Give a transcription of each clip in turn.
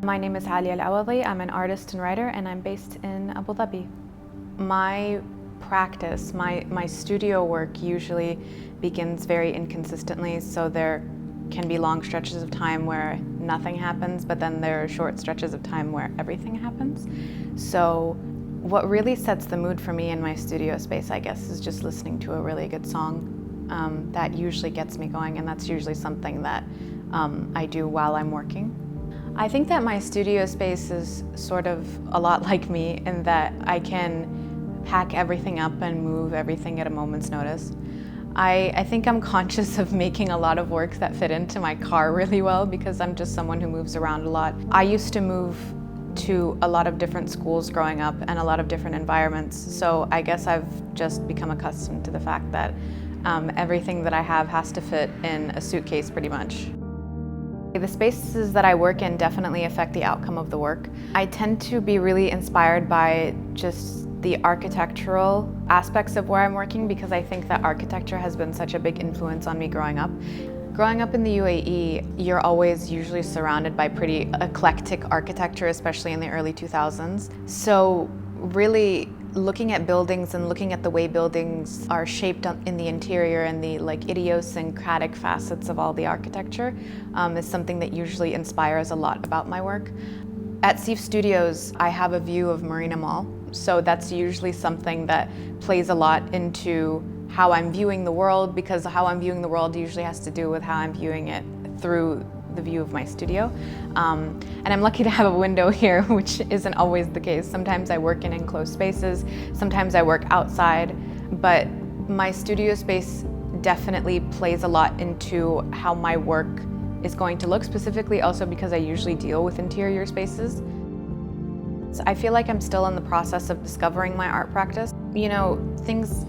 My name is Aliyah Awadi. I'm an artist and writer, and I'm based in Abu Dhabi. My practice, my studio work usually begins very inconsistently, so there can be long stretches of time where nothing happens, but then there are short stretches of time where everything happens. So what really sets the mood for me in my studio space, I guess, is just listening to a really good song. That usually gets me going, and that's usually something that I do while I'm working. I think that my studio space is sort of a lot like me in that I can pack everything up and move everything at a moment's notice. I think I'm conscious of making a lot of works that fit into my car really well because I'm just someone who moves around a lot. I used to move to a lot of different schools growing up and a lot of different environments, so I guess I've just become accustomed to the fact that everything that I have has to fit in a suitcase pretty much. The spaces that I work in definitely affect the outcome of the work. I tend to be really inspired by just the architectural aspects of where I'm working because I think that architecture has been such a big influence on me growing up. Growing up in the UAE, you're always usually surrounded by pretty eclectic architecture, especially in the early 2000s. So really looking at buildings and looking at the way buildings are shaped in the interior and the idiosyncratic facets of all the architecture is something that usually inspires a lot about my work. At Seif Studios, I have a view of Marina Mall, so that's usually something that plays a lot into how I'm viewing the world, because how I'm viewing the world usually has to do with how I'm viewing it through the view of my studio. And I'm lucky to have a window here, which isn't always the case. Sometimes I work in enclosed spaces, sometimes I work outside, but my studio space definitely plays a lot into how my work is going to look, specifically also because I usually deal with interior spaces. So I feel like I'm still in the process of discovering my art practice. You know,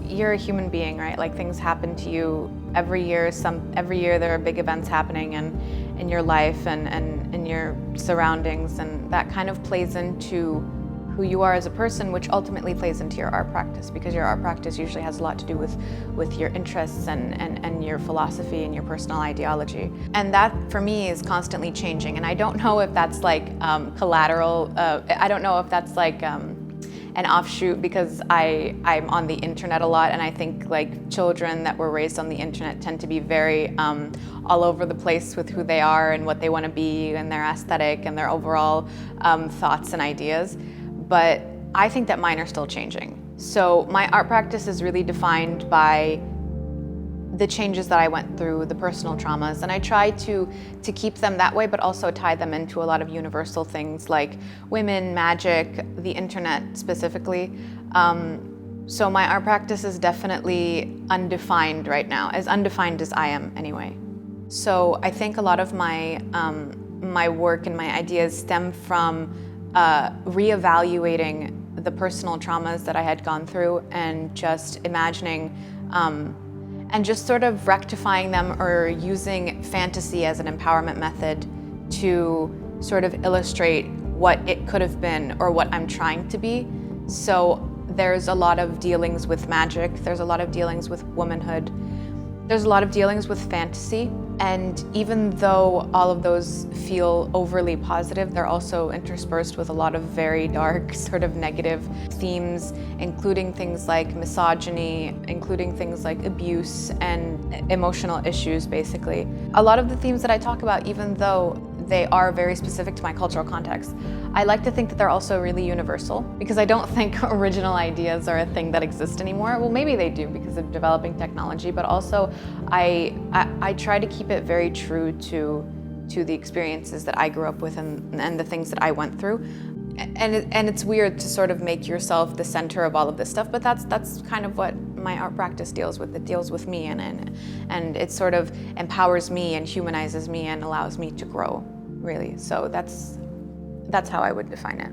you're a human being, right? Like things happen to you every year. Every year there are big events happening in your life and in your surroundings, and that kind of plays into who you are as a person, which ultimately plays into your art practice, because your art practice usually has a lot to do with your interests and your philosophy and your personal ideology. And that, for me, is constantly changing. And I don't know if that's like collateral, I don't know if that's like an offshoot, because I'm on the internet a lot, and I think like children that were raised on the internet tend to be very all over the place with who they are and what they want to be and their aesthetic and their overall thoughts and ideas. But I think that mine are still changing. So my art practice is really defined by the changes that I went through, the personal traumas, and I try to keep them that way, but also tie them into a lot of universal things like women, magic, the internet specifically. So my art practice is definitely undefined right now, as undefined as I am anyway. So I think a lot of my work and my ideas stem from reevaluating the personal traumas that I had gone through and just imagining and just sort of rectifying them or using fantasy as an empowerment method to sort of illustrate what it could have been or what I'm trying to be. So there's a lot of dealings with magic, there's a lot of dealings with womanhood, there's a lot of dealings with fantasy. And even though all of those feel overly positive, they're also interspersed with a lot of very dark, sort of negative themes, including things like misogyny, including things like abuse and emotional issues, basically. A lot of the themes that I talk about, even though they are very specific to my cultural context, I like to think that they're also really universal, because I don't think original ideas are a thing that exist anymore. Well, maybe they do because of developing technology, but also I try to keep it very true to the experiences that I grew up with and the things that I went through. And it's weird to sort of make yourself the center of all of this stuff, but that's kind of what my art practice deals with. It deals with me and it sort of empowers me and humanizes me and allows me to grow, really. So that's how I would define it.